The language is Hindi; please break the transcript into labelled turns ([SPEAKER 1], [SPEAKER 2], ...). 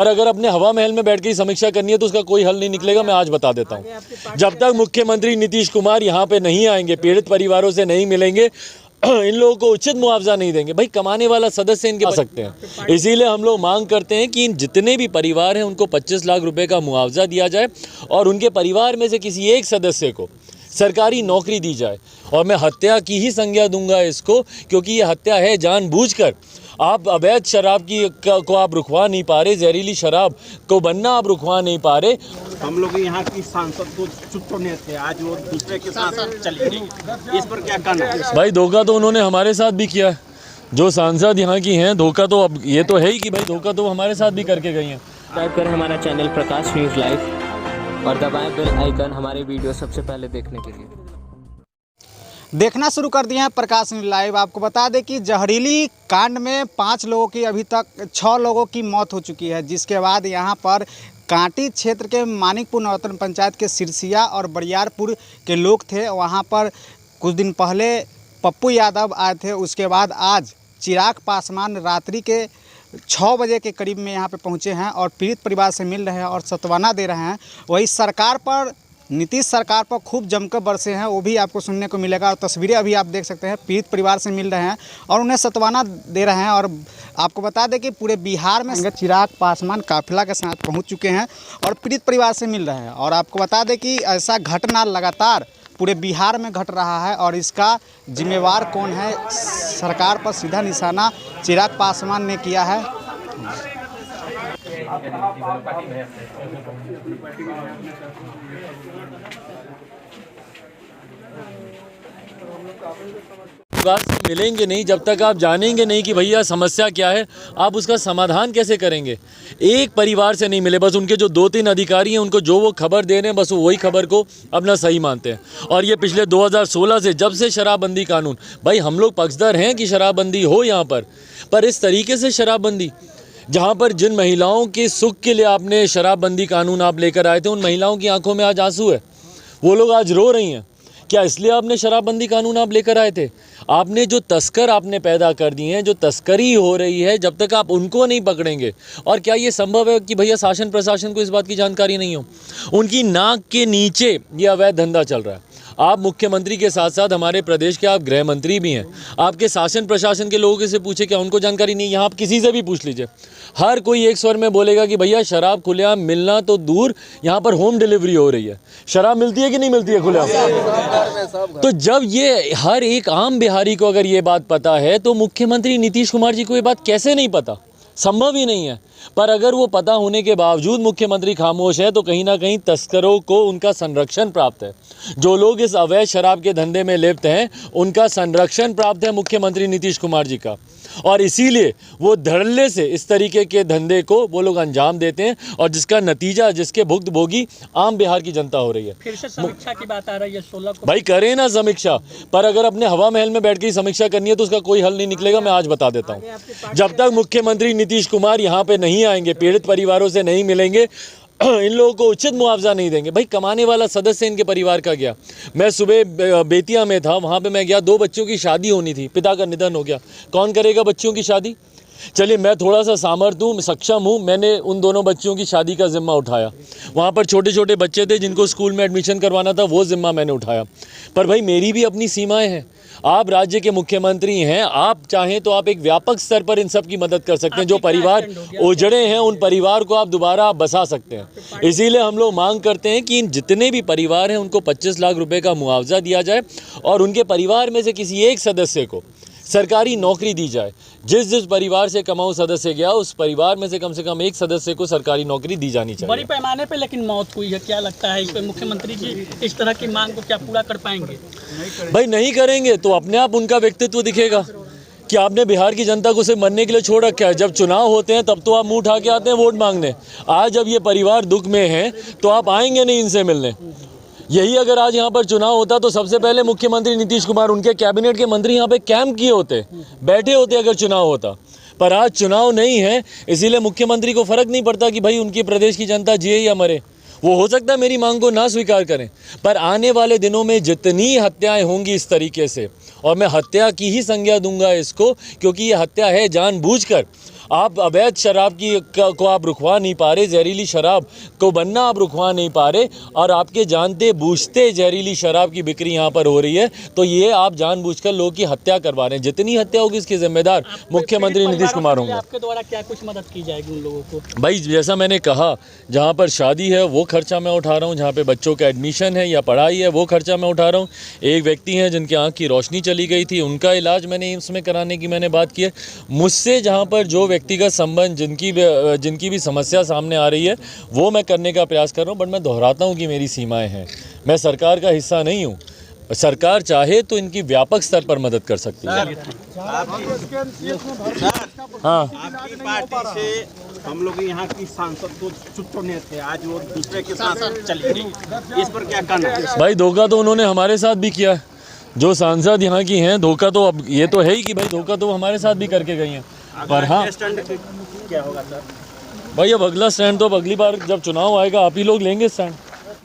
[SPEAKER 1] और अगर अपने हवा महल में बैठ के ही समीक्षा करनी है तो उसका कोई हल नहीं निकलेगा। मैं आज बता देता हूँ, जब तक मुख्यमंत्री नीतीश कुमार यहाँ पे नहीं आएंगे, पीड़ित परिवारों से नहीं मिलेंगे, इन लोगों को उचित मुआवजा नहीं देंगे, भाई कमाने वाला सदस्य इनके आ सकते हैं। इसीलिए हम लोग मांग करते हैं कि इन जितने भी परिवार हैं उनको 25 लाख रुपए का मुआवजा दिया जाए और उनके परिवार में से किसी एक सदस्य को सरकारी नौकरी दी जाए। और मैं हत्या की ही संज्ञा दूंगा इसको, क्योंकि ये हत्या है जानबूझकर। आप अवैध शराब को आप रुकवा नहीं पा रहे, जहरीली शराब को बनना आप रुकवा नहीं पा रहे।
[SPEAKER 2] हम लोग यहाँ की सांसद को चुप होने थे, आज वो दूसरे के साथ चली गई, इस पर क्या कहना है?
[SPEAKER 1] भाई धोखा तो उन्होंने हमारे साथ भी किया है, जो सांसद यहाँ की हैं, धोखा तो अब ये तो है ही कि भाई धोखा तो हमारे साथ भी करके गई हैं।
[SPEAKER 3] सब्सक्राइब करें हमारा चैनल प्रकाश न्यूज़ लाइव और दबाएं बेल आइकन हमारे वीडियो सबसे पहले देखने के लिए।
[SPEAKER 4] देखना शुरू कर दिए हैं प्रकाश न्यूज़ लाइव। आपको बता दें कि जहरीली कांड में 5 लोगों की, अभी तक 6 लोगों की मौत हो चुकी है, जिसके बाद यहाँ पर कांटी क्षेत्र के मानिकपुर नवरत्न पंचायत के सिरसिया और बरियारपुर के लोग थे। वहाँ पर कुछ दिन पहले पप्पू यादव आए थे। उसके बाद आज चिराग पासवान रात्रि के 6 बजे के करीब में यहाँ पे पहुँचे हैं और पीड़ित परिवार से मिल रहे हैं और सांत्वना दे रहे हैं। वही सरकार पर, नीतीश सरकार पर खूब जमकर बरसे हैं, वो भी आपको सुनने को मिलेगा। और तस्वीरें अभी आप देख सकते हैं, पीड़ित परिवार से मिल रहे हैं और उन्हें सांत्वना दे रहे हैं। और आपको बता दें कि पूरे बिहार में चिराग पासवान काफिला के साथ पहुंच चुके हैं और पीड़ित परिवार से मिल रहे हैं। और आपको बता दें कि ऐसा घटना लगातार पूरे बिहार में घट रहा है और इसका जिम्मेवार कौन है, सरकार पर सीधा निशाना चिराग पासवान ने किया है।
[SPEAKER 1] परिवार से मिलेंगे नहीं जब तक आप जानेंगे नहीं कि भैया समस्या क्या है, आप उसका समाधान कैसे करेंगे। एक परिवार से नहीं मिले, बस उनके जो 2-3 अधिकारी हैं उनको जो वो खबर दे रहे हैं बस वो वही खबर को अपना सही मानते हैं। और ये पिछले 2016 से, जब से शराबबंदी कानून, भाई हम लोग पक्षधर हैं कि शराबबंदी हो यहाँ पर इस तरीके से शराबबंदी, जहाँ पर जिन महिलाओं के सुख के लिए आपने शराबबंदी कानून आप लेकर आए थे, उन महिलाओं की आंखों में आज आंसू है, वो लोग आज रो रही हैं। क्या इसलिए आपने शराबबंदी कानून आप लेकर आए थे? आपने जो तस्कर आपने पैदा कर दिए हैं, जो तस्करी हो रही है, जब तक आप उनको नहीं पकड़ेंगे। और क्या ये संभव है कि भैया शासन प्रशासन को इस बात की जानकारी नहीं हो? उनकी नाक के नीचे ये अवैध धंधा चल रहा है। आप मुख्यमंत्री के साथ साथ हमारे प्रदेश के आप गृह मंत्री भी हैं, आपके शासन प्रशासन के लोगों से पूछे, क्या उनको जानकारी नहीं? यहाँ आप किसी से भी पूछ लीजिए, हर कोई एक स्वर में बोलेगा कि भैया शराब खुलेआम मिलना तो दूर, यहाँ पर होम डिलीवरी हो रही है। शराब मिलती है कि नहीं मिलती है खुलेआम? तो जब ये हर एक आम बिहारी को अगर ये बात पता है तो मुख्यमंत्री नीतीश कुमार जी को ये बात कैसे नहीं पता? संभव ही नहीं है। पर अगर वो पता होने के बावजूद मुख्यमंत्री खामोश है तो कहीं ना कहीं तस्करों को उनका संरक्षण प्राप्त है। जो लोग इस अवैध शराब के धंधे में लिप्त हैं उनका संरक्षण प्राप्त है मुख्यमंत्री नीतीश कुमार जी का, और इसीलिए वो धड़ल्ले से इस तरीके के धंधे को वो लोग अंजाम देते हैं और जिसका नतीजा, जिसके भुक्तभोगी आम बिहार की जनता हो रही है।
[SPEAKER 5] फिर से समीक्षा की बात आ रही है 16 को।
[SPEAKER 1] भाई करें ना समीक्षा, पर अगर अपने हवा महल में बैठ के ही समीक्षा करनी है तो उसका कोई हल नहीं निकलेगा। मैं आज बता देता हूँ, जब तक मुख्यमंत्री नीतीश कुमार यहाँ पे नहीं आएंगे, पीड़ित परिवारों से नहीं मिलेंगे, इन लोगों को उचित मुआवजा नहीं देंगे, भाई कमाने वाला सदस्य इनके परिवार का गया। मैं सुबह बेतिया में था, वहाँ पे मैं गया, 2 बच्चों की शादी होनी थी, पिता का निधन हो गया, कौन करेगा बच्चों की शादी? चलिए मैं थोड़ा सा सामर्थ्य हूँ, सक्षम हूँ, मैंने उन दोनों बच्चियों की शादी का जिम्मा उठाया। वहाँ पर छोटे छोटे बच्चे थे जिनको स्कूल में एडमिशन करवाना था, वो जिम्मा मैंने उठाया। पर भाई मेरी भी अपनी सीमाएं हैं। आप राज्य के मुख्यमंत्री हैं, आप चाहें तो आप एक व्यापक स्तर पर इन सब की मदद कर सकते हैं। जो परिवार उजड़े हैं उन परिवार को आप दोबारा बसा सकते हैं। इसीलिए हम लोग मांग करते हैं कि इन जितने भी परिवार हैं उनको 25 लाख रुपए का मुआवजा दिया जाए और उनके परिवार में से किसी एक सदस्य को सरकारी नौकरी दी जाए। जिस परिवार से कमाऊ सदस्य गया उस परिवार में से कम एक सदस्य को सरकारी नौकरी दी जानी चाहिए।
[SPEAKER 5] बड़ी पैमाने पे लेकिन मौत हुई है, क्या लगता है इस पे मुख्यमंत्री जी इस तरह की मांग को क्या पूरा कर पाएंगे?
[SPEAKER 1] भाई नहीं करेंगे तो अपने आप उनका व्यक्तित्व दिखेगा कि आपने बिहार की जनता को सिर्फ मरने के लिए छोड़ रखा है। जब चुनाव होते हैं तब तो आप मुंह उठा के आते हैं वोट मांगने, आज जब ये परिवार दुख में है तो आप आएंगे नहीं इनसे मिलने। यही अगर आज यहाँ पर चुनाव होता तो सबसे पहले मुख्यमंत्री नीतीश कुमार, उनके कैबिनेट के मंत्री यहाँ पे कैंप किए होते, बैठे होते अगर चुनाव होता। पर आज चुनाव नहीं है, इसीलिए मुख्यमंत्री को फर्क नहीं पड़ता कि भाई उनकी प्रदेश की जनता जिए या मरे। वो हो सकता है मेरी मांग को ना स्वीकार करें, पर आने वाले दिनों में जितनी हत्याएं होंगी इस तरीके से, और मैं हत्या की ही संज्ञा दूंगा इसको, क्योंकि ये हत्या है जानबूझकर। आप अवैध शराब को आप रुकवा नहीं पा रहे, जहरीली शराब को बनना आप रुकवा नहीं पा रहे, और आपके जानते बूझते जहरीली शराब की बिक्री यहाँ पर हो रही है, तो ये आप जानबूझकर लोगों की हत्या करवा रहे हैं। जितनी हत्या होगी इसके जिम्मेदार मुख्यमंत्री नीतीश कुमार होंगे।
[SPEAKER 5] आपके द्वारा क्या कुछ मदद की जाएगी उन लोगों को?
[SPEAKER 1] भाई जैसा मैंने कहा, जहाँ पर शादी है वो खर्चा मैं उठा रहा हूँ, जहाँ पे बच्चों का एडमिशन है या पढ़ाई है वो खर्चा मैं उठा रहा हूँ। एक व्यक्ति हैं जिनके आँख की रोशनी चली गई थी, उनका इलाज मैंने एम्स में कराने की मैंने बात की है। मुझसे जहाँ पर जो व्यक्तिगत संबंध जिनकी भी समस्या सामने आ रही है वो मैं करने का प्रयास कर रहा हूँ। बट मैं दोहराता हूँ कि मेरी सीमाएँ हैं, मैं सरकार का हिस्सा नहीं हूँ। सरकार चाहे तो इनकी व्यापक स्तर पर मदद कर सकती है। हाँ,
[SPEAKER 2] आपकी पार्टी से हम लोग यहाँ की सांसद को चुनने थे, आज वो दूसरे के साथ चली गई, इस पर क्या कहना है?
[SPEAKER 1] भाई धोखा तो उन्होंने हमारे साथ भी किया है। जो सांसद यहाँ की हैं, धोखा तो अब ये तो है ही कि भाई धोखा तो हमारे साथ भी करके गई हैं। पर हाँ
[SPEAKER 2] स्टैंड क्या होगा सर?
[SPEAKER 1] भाई अब अगला स्टैंड तो अब अगली बार जब चुनाव आएगा आप ही लोग लेंगे स्टैंड।